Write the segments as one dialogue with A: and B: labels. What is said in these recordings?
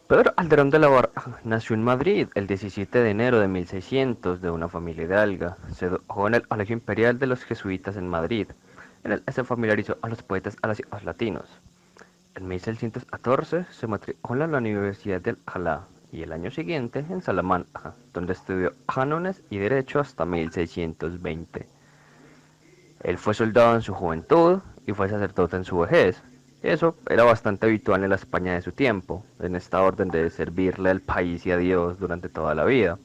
A: Pedro Calderón de la Barca nació en Madrid el 17 de enero de 1600 de una familia hidalga. Se educó en el Colegio Imperial de los Jesuitas en Madrid. En él se familiarizó a los poetas a los latinos. En 1614 se matriculó en la Universidad de Alcalá y el año siguiente en Salamanca, donde estudió cánones y derecho hasta 1620. Él fue soldado en su juventud y fue sacerdote en su vejez. Eso era bastante habitual en la España de su tiempo, en esta orden de servirle al país y a Dios durante toda la vida.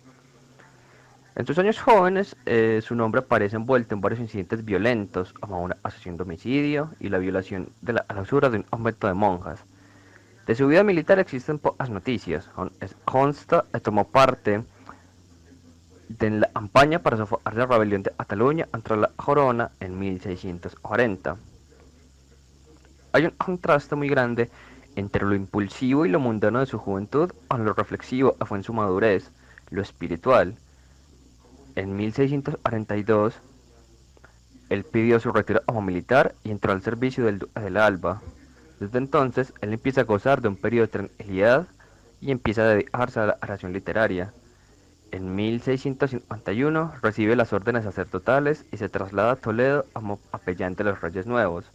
A: En sus años jóvenes, su nombre aparece envuelto en varios incidentes violentos, como una asesión de homicidio y la violación de la clausura de un convento de monjas. De su vida militar existen pocas noticias. Consta que tomó parte de la campaña para sofocar la rebelión de Cataluña contra la corona en 1640. Hay un contraste muy grande entre lo impulsivo y lo mundano de su juventud con lo reflexivo que fue en su madurez, lo espiritual. En 1642, él pidió su retiro como militar y entró al servicio del Duque del Alba. Desde entonces, él empieza a gozar de un periodo de tranquilidad y empieza a dedicarse a la creación literaria. En 1651 recibe las órdenes sacerdotales y se traslada a Toledo como capellán de los Reyes Nuevos.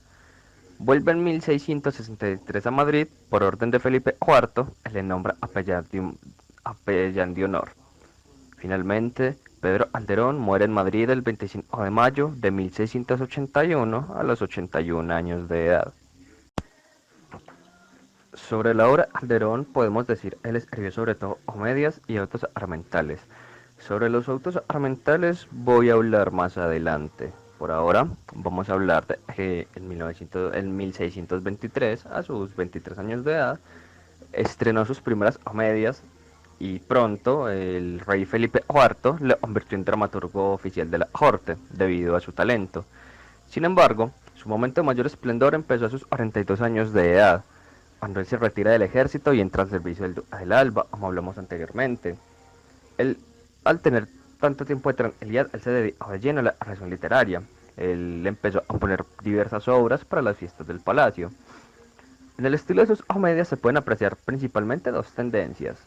A: Vuelve en 1663 a Madrid por orden de Felipe IV, que le nombra capellán de honor. Finalmente, Pedro Calderón muere en Madrid el 25 de mayo de 1681 a los 81 años de edad. Sobre la obra Calderón podemos decir, él escribió sobre todo comedias y autos argumentales. Sobre los autos argumentales voy a hablar más adelante. Por ahora vamos a hablar de que en 1623, a sus 23 años de edad, estrenó sus primeras comedias y pronto el rey Felipe IV le convirtió en dramaturgo oficial de la corte debido a su talento. Sin embargo, su momento de mayor esplendor empezó a sus 42 años de edad, cuando él se retira del ejército y entra al servicio del Alba, como hablamos anteriormente. Él, al tener tanto tiempo de tranquilidad, él se dedicó de lleno a la creación literaria. Él empezó a poner diversas obras para las fiestas del palacio. En el estilo de sus comedias se pueden apreciar principalmente dos tendencias.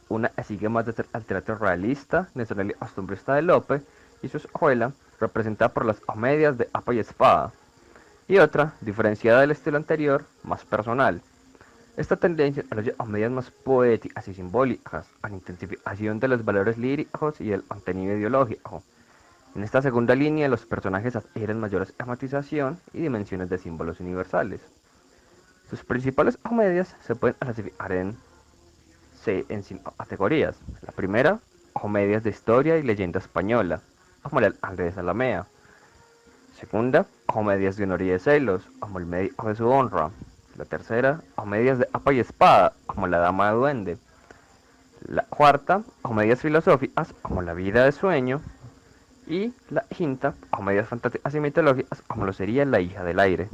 A: Una que sigue más de cerca al teatro realista, nacional y costumbrista de Lope, y su escuela, representada por las comedias de Apa y Espada. Y otra, diferenciada del estilo anterior, más personal. Esta tendencia a las comedias más poéticas y simbólicas, a la intensificación de los valores líricos y el contenido ideológico. En esta segunda línea, los personajes adquieren mayor esquematización y dimensiones de símbolos universales. Sus principales comedias se pueden clasificar en cinco categorías. La primera, comedias de historia y leyenda española, como el Alcalde de Zalamea. Segunda, comedias de honor y de celos, como el médico de su honra. La tercera, comedias de capa y espada, como la dama de duende. La cuarta, comedias filosóficas, como la vida de sueño. Y la quinta, comedias fantásticas y mitológicas, como lo sería la hija del aire.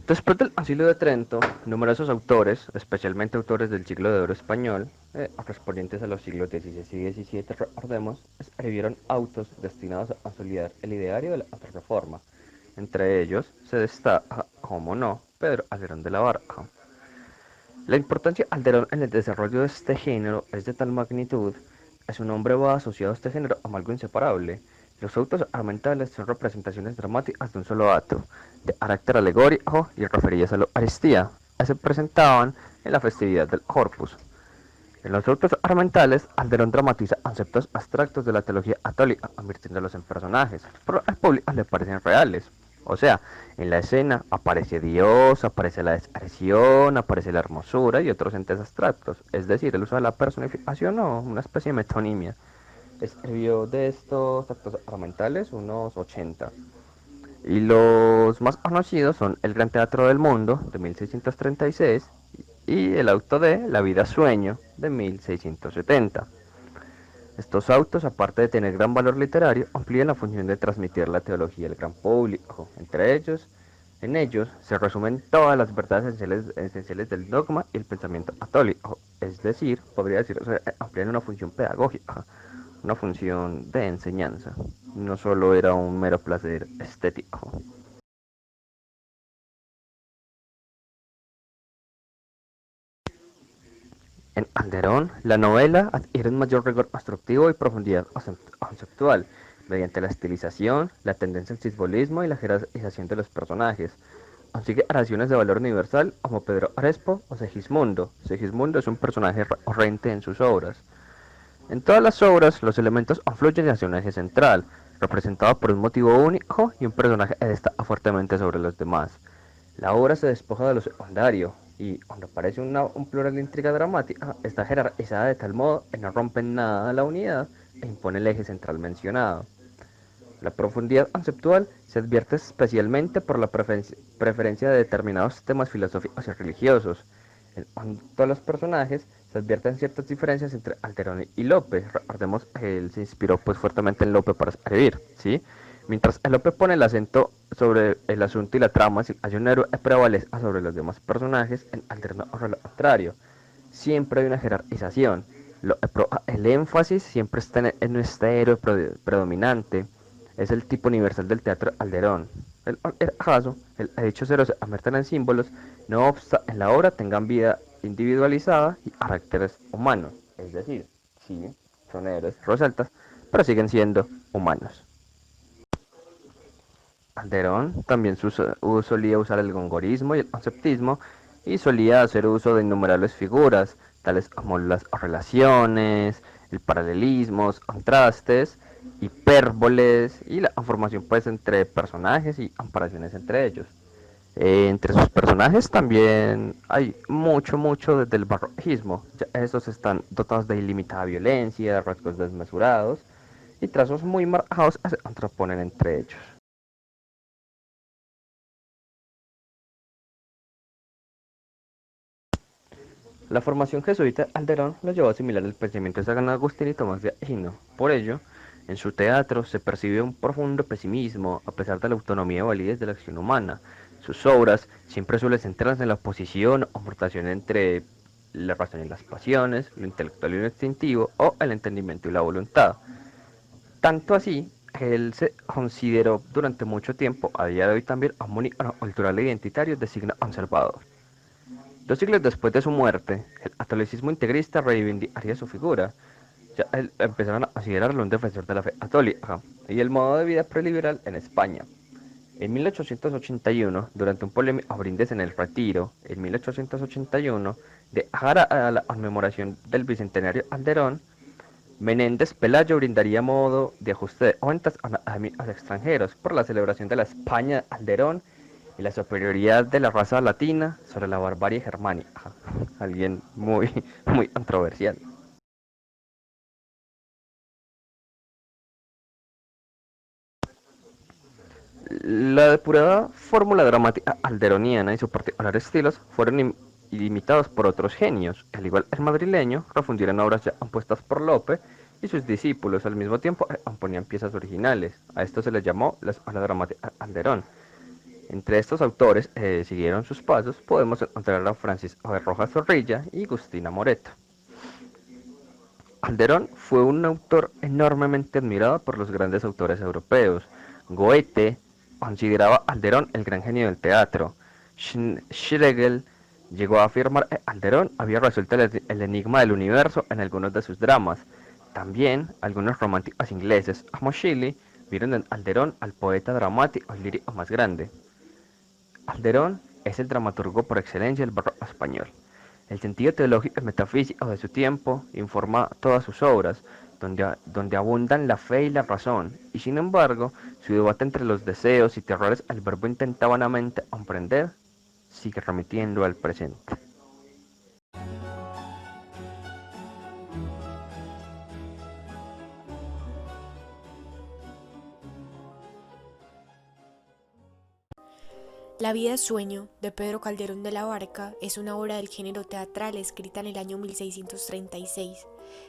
A: Después del Concilio de Trento, numerosos autores, especialmente autores del siglo de oro español, correspondientes a los siglos XVI y XVII, recordemos, escribieron autos destinados a consolidar el ideario de la Reforma. Entre ellos se destaca, como no, Pedro Calderón de la Barca. La importancia de Calderón en el desarrollo de este género es de tal magnitud que su nombre va asociado a este género como algo inseparable. Los autos argumentales son representaciones dramáticas de un solo acto, de carácter alegórico y referidas a la Eucaristía, que se presentaban en la festividad del Corpus. En los autos argumentales, Calderón dramatiza conceptos abstractos de la teología católica, convirtiéndolos en personajes, pero al público le parecen reales. O sea, en la escena aparece Dios, aparece la desaparición, aparece la hermosura y otros entes abstractos. Es decir, el uso de la personificación o una especie de metonimia. Escribió de estos actos argumentales unos 80. Y los más conocidos son El Gran Teatro del Mundo, de 1636, y el auto de La Vida Sueño, de 1670. Estos autos, aparte de tener gran valor literario, amplían la función de transmitir la teología al gran público. En ellos se resumen todas las verdades esenciales del dogma y el pensamiento católico. Es decir, podría decirse, amplían una función pedagógica, una función de enseñanza. No solo era un mero placer estético. En Calderón, la novela adquiere un mayor rigor constructivo y profundidad conceptual, mediante la estilización, la tendencia al simbolismo y la jerarquización de los personajes. Consigue relaciones de valor universal como Pedro Arespo o Segismundo. Segismundo es un personaje recurrente en sus obras. En todas las obras, los elementos confluyen hacia un eje central, representado por un motivo único y un personaje que destaca fuertemente sobre los demás. La obra se despoja de lo secundario y, cuando aparece un plural de intriga dramática, está jerarquizada de tal modo que no rompe nada la unidad e impone el eje central mencionado. La profundidad conceptual se advierte especialmente por la preferencia de determinados temas filosóficos y religiosos. En cuanto a los personajes, se advierten ciertas diferencias entre Alderón y Lope. Recordemos que él se inspiró pues fuertemente en Lope para escribir, ¿sí? Mientras Lope pone el acento sobre el asunto y la trama, si hay un héroe que prevalezca sobre los demás personajes, en Alderón ocurre lo contrario. Siempre hay una jerarquización. El énfasis siempre está en este héroe predominante. Es el tipo universal del teatro Alderón. El caso, el hecho cero se convierten en símbolos, no obstante en la obra tengan vida individualizada y caracteres humanos. Es decir, sí, son héroes rosaltas, pero siguen siendo humanos. Calderón también solía usar el gongorismo y el conceptismo y solía hacer uso de innumerables figuras, tales como las relaciones, el paralelismo, contrastes, hipérboles y la formación pues entre personajes y comparaciones entre ellos. Entre sus personajes también hay mucho desde el barroquismo. Estos están dotados de ilimitada violencia, rasgos desmesurados y trazos muy marcados que se contraponen entre ellos. La formación jesuita de Alderón lo llevó a asimilar el pensamiento de San Agustín y Tomás de Aquino. Por ello, en su teatro se percibe un profundo pesimismo a pesar de la autonomía y validez de la acción humana. Sus obras siempre suelen centrarse en la oposición o confrontación entre la razón y las pasiones, lo intelectual y lo instintivo, o el entendimiento y la voluntad. Tanto así que él se consideró durante mucho tiempo, a día de hoy también, a un ícono cultural e identitario de signo conservador. 2 siglos después de su muerte, el catolicismo integrista reivindicaría su figura. Ya empezaron a considerarlo un defensor de la fe católica y el modo de vida preliberal en España. En 1881, durante un polémico brindis en el Retiro, en 1881, de cara a la conmemoración del Bicentenario Calderón, Menéndez Pelayo brindaría modo de ajuste de cuentas a los extranjeros por la celebración de la España Calderón y la superioridad de la raza latina sobre la barbarie germánica. Alguien muy controversial. La depurada fórmula dramática alderoniana y sus particulares estilos fueron imitados por otros genios. Al igual el madrileño, refundieron obras ya compuestas por Lope y sus discípulos, al mismo tiempo componían piezas originales. A esto se les llamó la escuela dramática Calderón. Entre estos autores siguieron sus pasos podemos encontrar a Francisco de Rojas Zorrilla y Agustina Moreto. Calderón fue un autor enormemente admirado por los grandes autores europeos. Goethe consideraba a Calderón el gran genio del teatro. Schlegel llegó a afirmar que Calderón había resuelto el enigma del universo en algunos de sus dramas. También algunos románticos ingleses, como Shelley, vieron en Calderón al poeta dramático y lírico más grande. Calderón es el dramaturgo por excelencia del barroco español. El sentido teológico y metafísico de su tiempo informa todas sus obras, donde abundan la fe y la razón, y sin embargo, su debate entre los deseos y terrores al verbo intenta vanamente comprender, sigue remitiendo al presente.
B: La vida es sueño, de Pedro Calderón de la Barca, es una obra del género teatral escrita en el año 1636.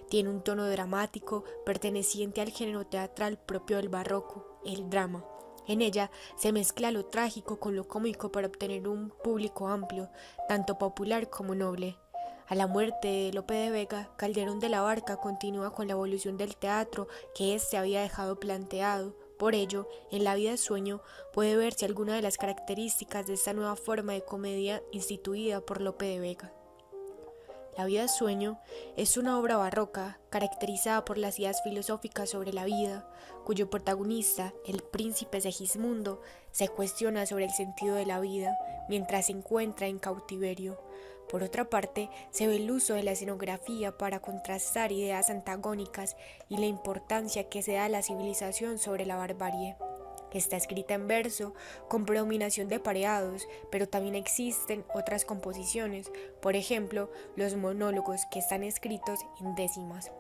B: Tiene un tono dramático perteneciente al género teatral propio del barroco, el drama. En ella se mezcla lo trágico con lo cómico para obtener un público amplio, tanto popular como noble. A la muerte de Lope de Vega, Calderón de la Barca continúa con la evolución del teatro que éste había dejado planteado. Por ello, en La vida de sueño puede verse alguna de las características de esta nueva forma de comedia instituida por Lope de Vega. La vida de sueño es una obra barroca caracterizada por las ideas filosóficas sobre la vida, cuyo protagonista, el príncipe Segismundo, se cuestiona sobre el sentido de la vida mientras se encuentra en cautiverio. Por otra parte, se ve el uso de la escenografía para contrastar ideas antagónicas y la importancia que se da a la civilización sobre la barbarie. Está escrita en verso, con predominación de pareados, pero también existen otras composiciones, por ejemplo, los monólogos que están escritos en décimas.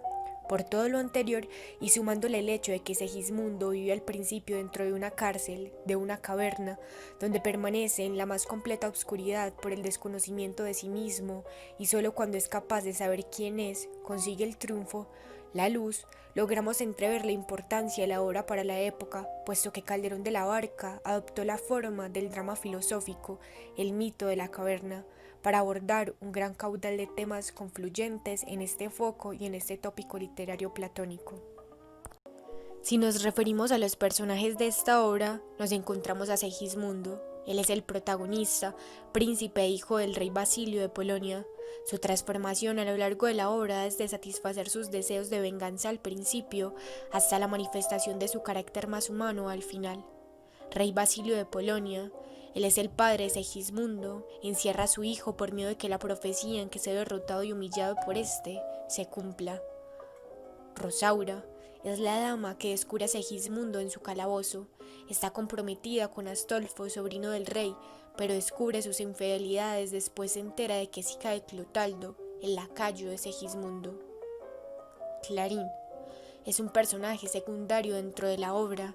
B: Por todo lo anterior, y sumándole el hecho de que Segismundo vive al principio dentro de una cárcel, de una caverna, donde permanece en la más completa obscuridad por el desconocimiento de sí mismo, y solo cuando es capaz de saber quién es, consigue el triunfo, la luz, logramos entrever la importancia de la obra para la época, puesto que Calderón de la Barca adoptó la forma del drama filosófico, el mito de la caverna, para abordar un gran caudal de temas confluyentes en este foco y en este tópico literario platónico. Si nos referimos a los personajes de esta obra, nos encontramos a Segismundo. Él es el protagonista, príncipe e hijo del rey Basilio de Polonia. Su transformación a lo largo de la obra desde satisfacer sus deseos de venganza al principio hasta la manifestación de su carácter más humano al final. Rey Basilio de Polonia, él es el padre de Segismundo, encierra a su hijo por miedo de que la profecía en que se ve derrotado y humillado por éste se cumpla. Rosaura es la dama que descubre a Segismundo en su calabozo. Está comprometida con Astolfo, sobrino del rey, pero descubre sus infidelidades después se entera de que es hija de Clotaldo, el lacayo de Segismundo. Clarín es un personaje secundario dentro de la obra.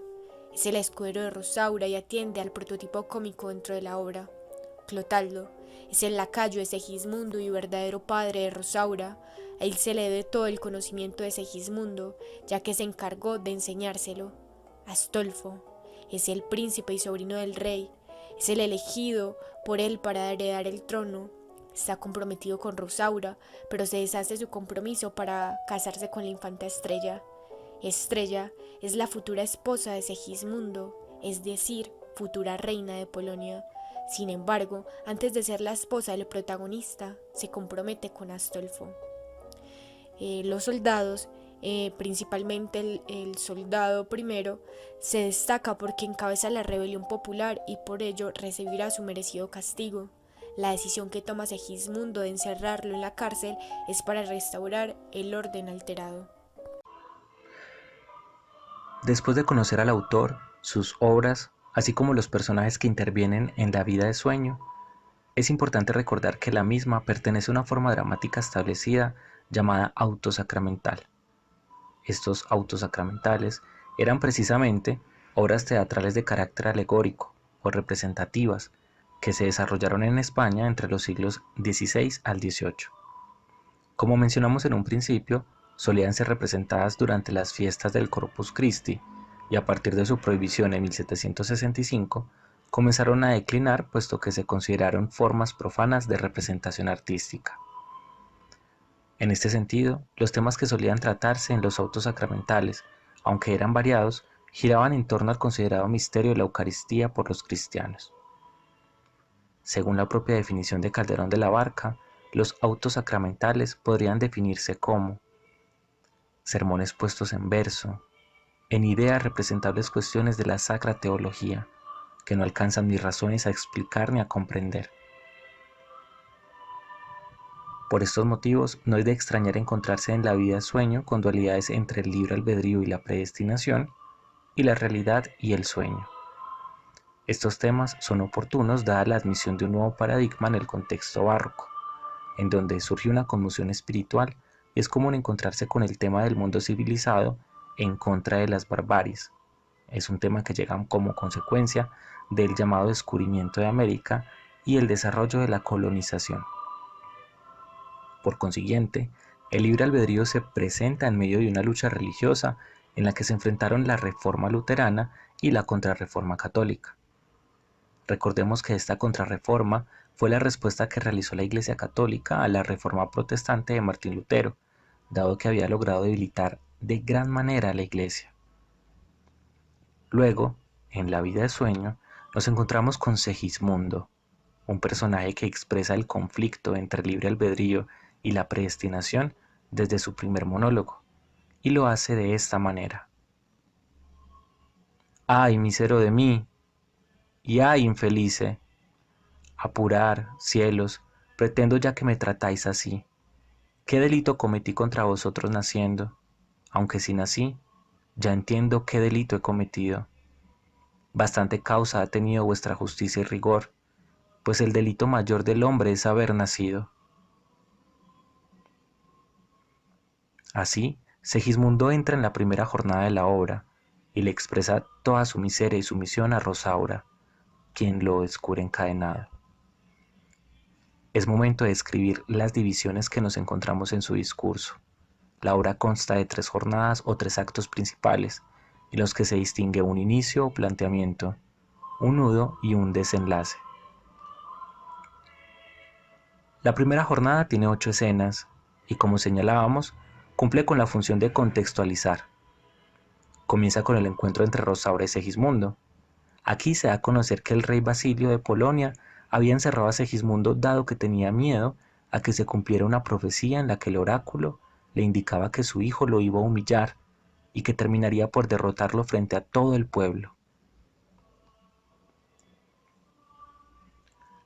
B: Es el escudero de Rosaura y atiende al prototipo cómico dentro de la obra. Clotaldo es el lacayo de Segismundo y verdadero padre de Rosaura. A él se le debe todo el conocimiento de Segismundo, ya que se encargó de enseñárselo. Astolfo es el príncipe y sobrino del rey. Es el elegido por él para heredar el trono. Está comprometido con Rosaura, pero se deshace su compromiso para casarse con la infanta Estrella. Estrella es la futura esposa de Segismundo, es decir, futura reina de Polonia. Sin embargo, antes de ser la esposa del protagonista, se compromete con Astolfo. Los soldados, principalmente el soldado primero, se destaca porque encabeza la rebelión popular y por ello recibirá su merecido castigo. La decisión que toma Segismundo de encerrarlo en la cárcel es para restaurar el orden alterado.
C: Después de conocer al autor, sus obras, así como los personajes que intervienen en la vida de sueño, es importante recordar que la misma pertenece a una forma dramática establecida llamada auto sacramental. Estos autos sacramentales eran precisamente obras teatrales de carácter alegórico o representativas que se desarrollaron en España entre los siglos XVI al XVIII. Como mencionamos en un principio, solían ser representadas durante las fiestas del Corpus Christi y a partir de su prohibición en 1765 comenzaron a declinar puesto que se consideraron formas profanas de representación artística. En este sentido, los temas que solían tratarse en los autos sacramentales, aunque eran variados, giraban en torno al considerado misterio de la Eucaristía por los cristianos. Según la propia definición de Calderón de la Barca, los autos sacramentales podrían definirse como sermones puestos en verso, en ideas representables cuestiones de la sacra teología, que no alcanzan ni razones a explicar ni a comprender. Por estos motivos, no es de extrañar encontrarse en la vida sueño con dualidades entre el libre albedrío y la predestinación, y la realidad y el sueño. Estos temas son oportunos dada la admisión de un nuevo paradigma en el contexto barroco, en donde surge una conmoción espiritual y es común encontrarse con el tema del mundo civilizado en contra de las barbaries. Es un tema que llega como consecuencia del llamado descubrimiento de América y el desarrollo de la colonización. Por consiguiente, el libre albedrío se presenta en medio de una lucha religiosa en la que se enfrentaron la Reforma luterana y la Contrarreforma católica. Recordemos que esta Contrarreforma fue la respuesta que realizó la Iglesia Católica a la Reforma Protestante de Martín Lutero, dado que había logrado debilitar de gran manera a la Iglesia. Luego, en la vida de sueño, nos encontramos con Segismundo, un personaje que expresa el conflicto entre el libre albedrío y la predestinación desde su primer monólogo, y lo hace de esta manera. ¡Ay, mísero de mí! Y ¡ay, infelice! Apurar, cielos, pretendo ya que me tratáis así. ¿Qué delito cometí contra vosotros naciendo? Aunque si nací, ya entiendo qué delito he cometido. Bastante causa ha tenido vuestra justicia y rigor, pues el delito mayor del hombre es haber nacido. Así, Segismundo entra en la primera jornada de la obra y le expresa toda su miseria y sumisión a Rosaura, quien lo descubre encadenado. Es momento de escribir las divisiones que nos encontramos en su discurso. La obra consta de 3 jornadas o 3 actos principales, en los que se distingue un inicio o planteamiento, un nudo y un desenlace. La primera jornada tiene 8 escenas y, como señalábamos, cumple con la función de contextualizar. Comienza con el encuentro entre Rosaura y Segismundo. Aquí se da a conocer que el rey Basilio de Polonia había encerrado a Segismundo dado que tenía miedo a que se cumpliera una profecía en la que el oráculo le indicaba que su hijo lo iba a humillar y que terminaría por derrotarlo frente a todo el pueblo.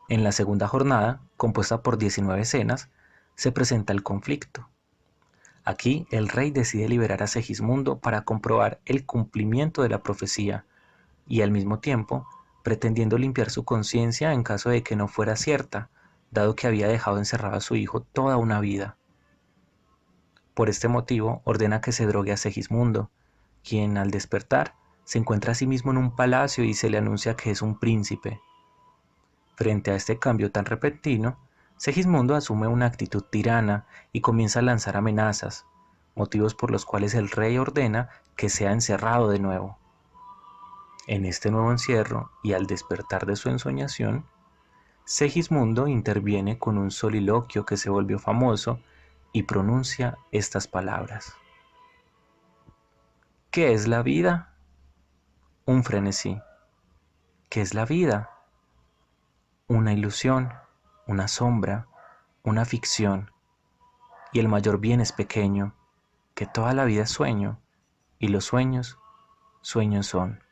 C: En la segunda jornada, compuesta por 19 escenas, se presenta el conflicto. Aquí el rey decide liberar a Segismundo para comprobar el cumplimiento de la profecía y al mismo tiempo pretendiendo limpiar su conciencia en caso de que no fuera cierta, dado que había dejado encerrado a su hijo toda una vida. Por este motivo ordena que se drogue a Segismundo, quien al despertar se encuentra a sí mismo en un palacio y se le anuncia que es un príncipe. Frente a este cambio tan repentino, Segismundo asume una actitud tirana y comienza a lanzar amenazas, motivos por los cuales el rey ordena que sea encerrado de nuevo. En este nuevo encierro y al despertar de su ensoñación, Segismundo interviene con un soliloquio que se volvió famoso y pronuncia estas palabras. ¿Qué es la vida? Un frenesí. ¿Qué es la vida? Una ilusión, una sombra, una ficción. Y el mayor bien es pequeño, que toda la vida es sueño, y los sueños, sueños son.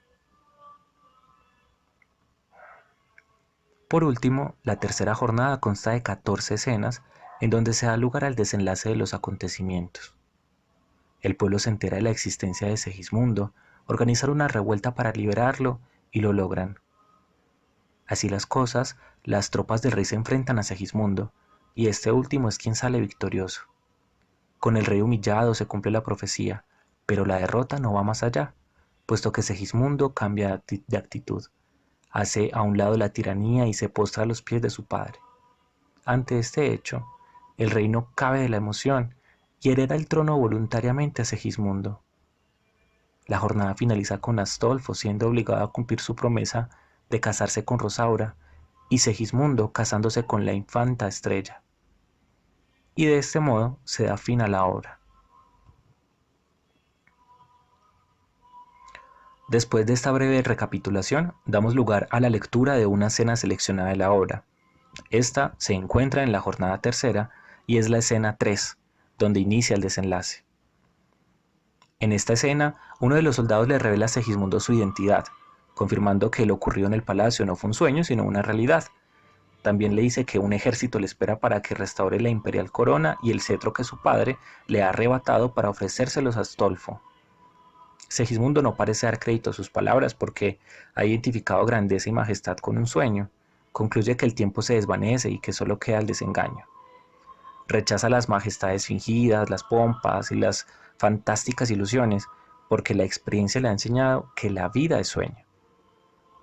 C: Por último, la tercera jornada consta de 14 escenas en donde se da lugar al desenlace de los acontecimientos. El pueblo se entera de la existencia de Segismundo, organizan una revuelta para liberarlo y lo logran. Así las cosas, las tropas del rey se enfrentan a Segismundo, y este último es quien sale victorioso. Con el rey humillado se cumple la profecía, pero la derrota no va más allá, puesto que Segismundo cambia de actitud, hace a un lado la tiranía y se postra a los pies de su padre. Ante este hecho, el rey no cabe de la emoción y hereda el trono voluntariamente a Segismundo. La jornada finaliza con Astolfo siendo obligado a cumplir su promesa de casarse con Rosaura y Segismundo casándose con la infanta Estrella. Y de este modo se da fin a la obra. Después de esta breve recapitulación, damos lugar a la lectura de una escena seleccionada de la obra. Esta se encuentra en la jornada tercera y es la escena 3, donde inicia el desenlace. En esta escena, uno de los soldados le revela a Segismundo su identidad, confirmando que lo ocurrido en el palacio no fue un sueño, sino una realidad. También le dice que un ejército le espera para que restaure la imperial corona y el cetro que su padre le ha arrebatado para ofrecérselos a Astolfo. Segismundo no parece dar crédito a sus palabras porque ha identificado grandeza y majestad con un sueño. Concluye que el tiempo se desvanece y que solo queda el desengaño. Rechaza las majestades fingidas, las pompas y las fantásticas ilusiones, porque la experiencia le ha enseñado que la vida es sueño.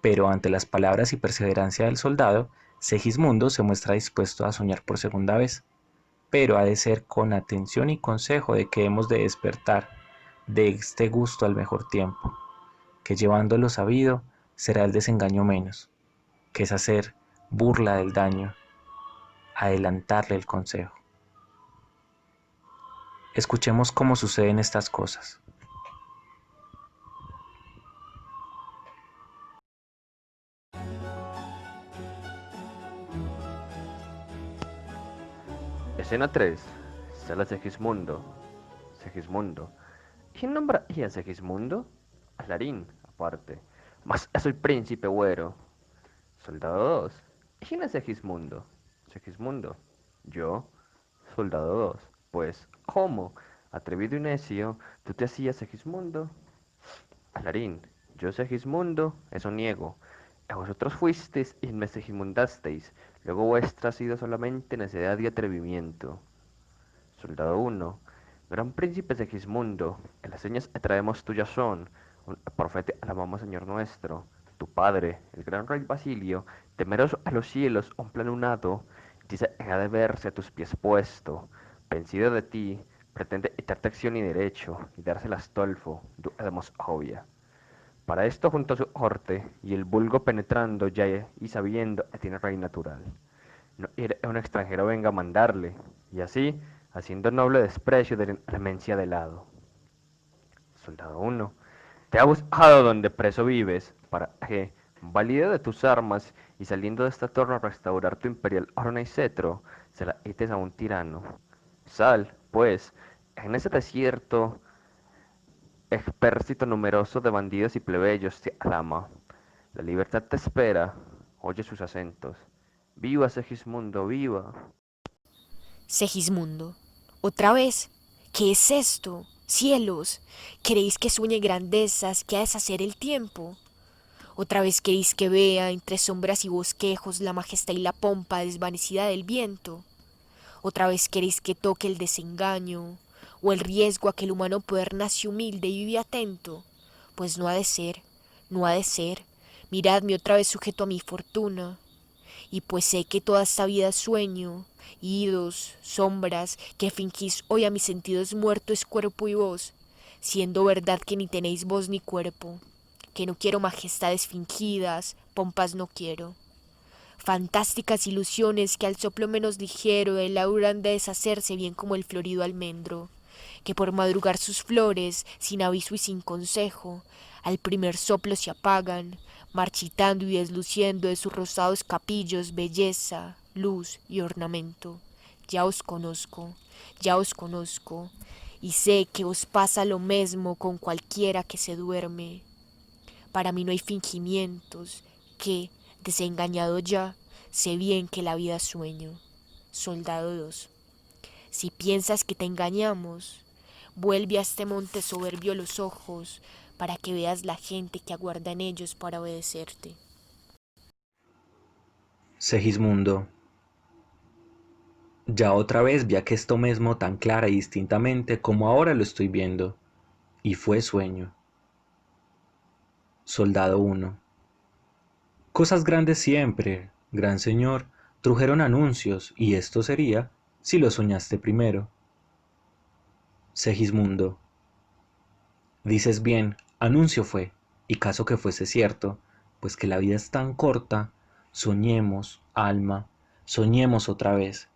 C: Pero ante las palabras y perseverancia del soldado, Segismundo se muestra dispuesto a soñar por segunda vez, pero ha de ser con atención y consejo de que hemos de despertar de este gusto al mejor tiempo, que llevando lo sabido será el desengaño menos, que es hacer burla del daño, adelantarle el consejo. Escuchemos cómo suceden estas cosas.
A: Escena 3. Sala Segismundo. Segismundo. ¿Quién nombraría a Segismundo? Alarín, aparte. Mas es el príncipe güero. Soldado 2. ¿Quién es Segismundo? Segismundo. Yo. Soldado 2. Pues, ¿cómo? Atrevido y necio, ¿tú te hacías Segismundo? Alarín. Yo Segismundo, eso niego. Vosotros fuisteis y me segismundasteis. Luego vuestra ha sido solamente necedad y atrevimiento. Soldado 1. Gran príncipe Segismundo, en las señas que traemos tuyas son, un profeta alabamos Señor nuestro, tu padre, el gran rey Basilio, temeroso a los cielos, un plan unado, dice que ha de verse a tus pies puesto, vencido de ti, pretende quitarte acción y derecho, y dársela a Astolfo, duque de Moscovia. Para esto junto a su corte, y el vulgo penetrando ya y sabiendo que tiene rey natural no quiere que un extranjero venga a mandarle, y así, haciendo noble desprecio de la inclemencia de lado. Soldado 1. Te ha buscado donde preso vives, para que, válido de tus armas y saliendo de esta torre a restaurar tu imperial corona y cetro, se la quites a un tirano. Sal, pues, en ese desierto ejército numeroso de bandidos y plebeyos te aclama. La libertad te espera, oye sus acentos. ¡Viva Segismundo, viva!
B: Segismundo. ¿Otra vez? ¿Qué es esto? Cielos, ¿queréis que sueñe grandezas que ha de deshacer el tiempo? ¿Otra vez queréis que vea entre sombras y bosquejos la majestad y la pompa desvanecida del viento? ¿Otra vez queréis que toque el desengaño o el riesgo a que el humano poder nace humilde y vive atento? Pues no ha de ser, no ha de ser. Miradme otra vez sujeto a mi fortuna. Y pues sé que toda esta vida es sueño, idos, sombras, que fingís hoy a mis sentidos muertos cuerpo y voz, siendo verdad que ni tenéis voz ni cuerpo, que no quiero majestades fingidas, pompas no quiero. Fantásticas ilusiones que al soplo menos ligero del aura han de deshacerse bien como el florido almendro, que por madrugar sus flores, sin aviso y sin consejo, al primer soplo se apagan, marchitando y desluciendo de sus rosados capillos belleza, luz y ornamento. Ya os conozco, y sé que os pasa lo mismo con cualquiera que se duerme. Para mí no hay fingimientos, que, desengañado ya, sé bien que la vida es sueño. Soldado 2. Si piensas que te engañamos, vuelve a este monte soberbio los ojos, para que veas la gente que aguarda en ellos para obedecerte.
C: Segismundo. Ya otra vez vi esto mismo tan clara y distintamente como ahora lo estoy viendo, y fue sueño. Soldado 1. Cosas grandes siempre, gran señor, trujeron anuncios, y esto sería si lo soñaste primero. Segismundo. Dices bien, anuncio fue, y caso que fuese cierto, pues que la vida es tan corta, soñemos, alma, soñemos otra vez,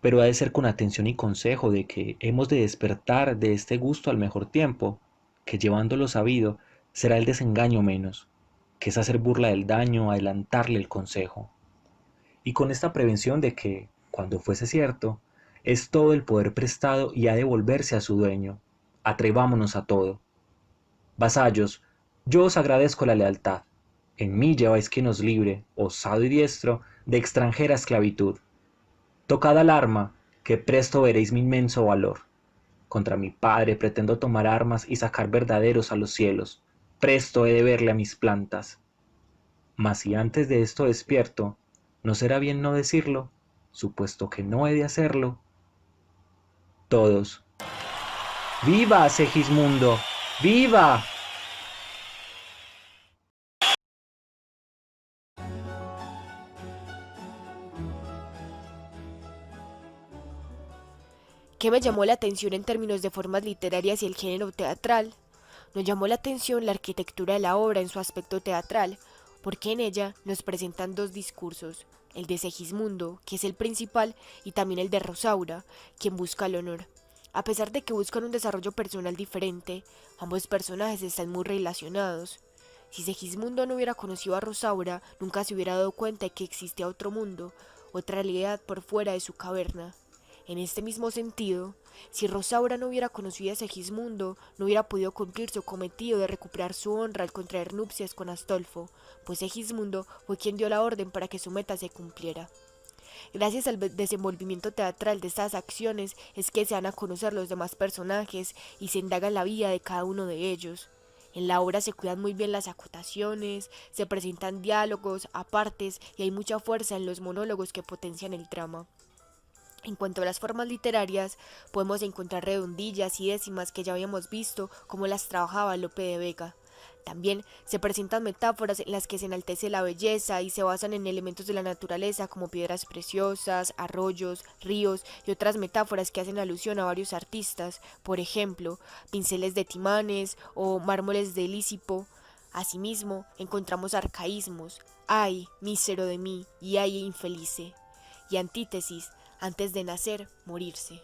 C: pero ha de ser con atención y consejo de que hemos de despertar de este gusto al mejor tiempo, que llevándolo sabido será el desengaño menos, que es hacer burla del daño, adelantarle el consejo. Y con esta prevención de que, cuando fuese cierto, es todo el poder prestado y ha de volverse a su dueño. Atrevámonos a todo. Vasallos, yo os agradezco la lealtad. En mí lleváis quien os libre, osado y diestro, de extranjera esclavitud. Tocad al arma, que presto veréis mi inmenso valor. Contra mi padre pretendo tomar armas y sacar verdaderos a los cielos. Presto he de verle a mis plantas. Mas si antes de esto despierto, ¿no será bien no decirlo, supuesto que no he de hacerlo? Todos. ¡Viva, Segismundo! ¡Viva!
B: ¿Qué me llamó la atención en términos de formas literarias y el género teatral? Nos llamó la atención la arquitectura de la obra en su aspecto teatral, porque en ella nos presentan dos discursos, el de Segismundo, que es el principal, y también el de Rosaura, quien busca el honor. A pesar de que buscan un desarrollo personal diferente, ambos personajes están muy relacionados. Si Segismundo no hubiera conocido a Rosaura, nunca se hubiera dado cuenta de que existía otro mundo, otra realidad por fuera de su caverna. En este mismo sentido, si Rosaura no hubiera conocido a Segismundo, no hubiera podido cumplir su cometido de recuperar su honra al contraer nupcias con Astolfo, pues Segismundo fue quien dio la orden para que su meta se cumpliera. Gracias al desenvolvimiento teatral de estas acciones es que se dan a conocer los demás personajes y se indaga en la vida de cada uno de ellos. En la obra se cuidan muy bien las acotaciones, se presentan diálogos, apartes y hay mucha fuerza en los monólogos que potencian el drama. En cuanto a las formas literarias, podemos encontrar redondillas y décimas que ya habíamos visto cómo las trabajaba Lope de Vega. También se presentan metáforas en las que se enaltece la belleza y se basan en elementos de la naturaleza como piedras preciosas, arroyos, ríos y otras metáforas que hacen alusión a varios artistas, por ejemplo, pinceles de Timanes o mármoles de Lísipo. Asimismo, encontramos arcaísmos, ay, mísero de mí, y ay, infelice, y antítesis, antes de nacer, morirse.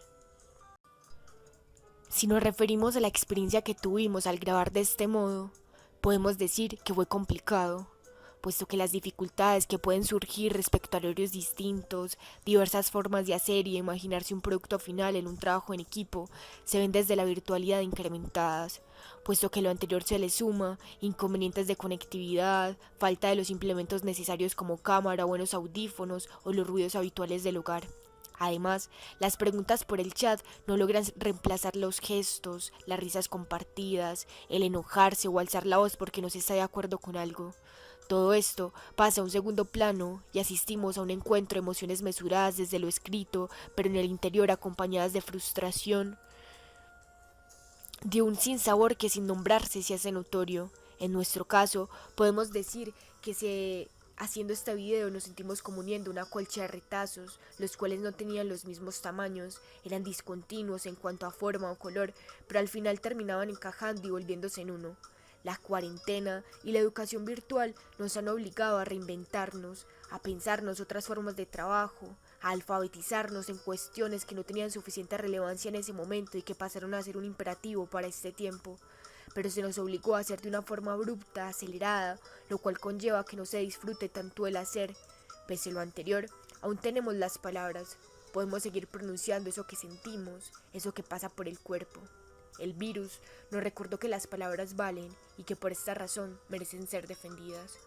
B: Si nos referimos a la experiencia que tuvimos al grabar de este modo, podemos decir que fue complicado, puesto que las dificultades que pueden surgir respecto a horarios distintos, diversas formas de hacer y de imaginarse un producto final en un trabajo en equipo, se ven desde la virtualidad incrementadas, puesto que lo anterior se le suma inconvenientes de conectividad, falta de los implementos necesarios como cámara, buenos audífonos o los ruidos habituales del hogar. Además, las preguntas por el chat no logran reemplazar los gestos, las risas compartidas, el enojarse o alzar la voz porque no se está de acuerdo con algo. Todo esto pasa a un segundo plano y asistimos a un encuentro de emociones mesuradas desde lo escrito, pero en el interior acompañadas de frustración, de un sinsabor que sin nombrarse se hace notorio. En nuestro caso, podemos decir que haciendo este video nos sentimos como uniendo una colcha de retazos, los cuales no tenían los mismos tamaños, eran discontinuos en cuanto a forma o color, pero al final terminaban encajando y volviéndose en uno. La cuarentena y la educación virtual nos han obligado a reinventarnos, a pensarnos otras formas de trabajo, a alfabetizarnos en cuestiones que no tenían suficiente relevancia en ese momento y que pasaron a ser un imperativo para este tiempo. Pero se nos obligó a hacer de una forma abrupta, acelerada, lo cual conlleva que no se disfrute tanto el hacer. Pese a lo anterior, aún tenemos las palabras, podemos seguir pronunciando eso que sentimos, eso que pasa por el cuerpo. El virus nos recordó que las palabras valen y que por esta razón merecen ser defendidas.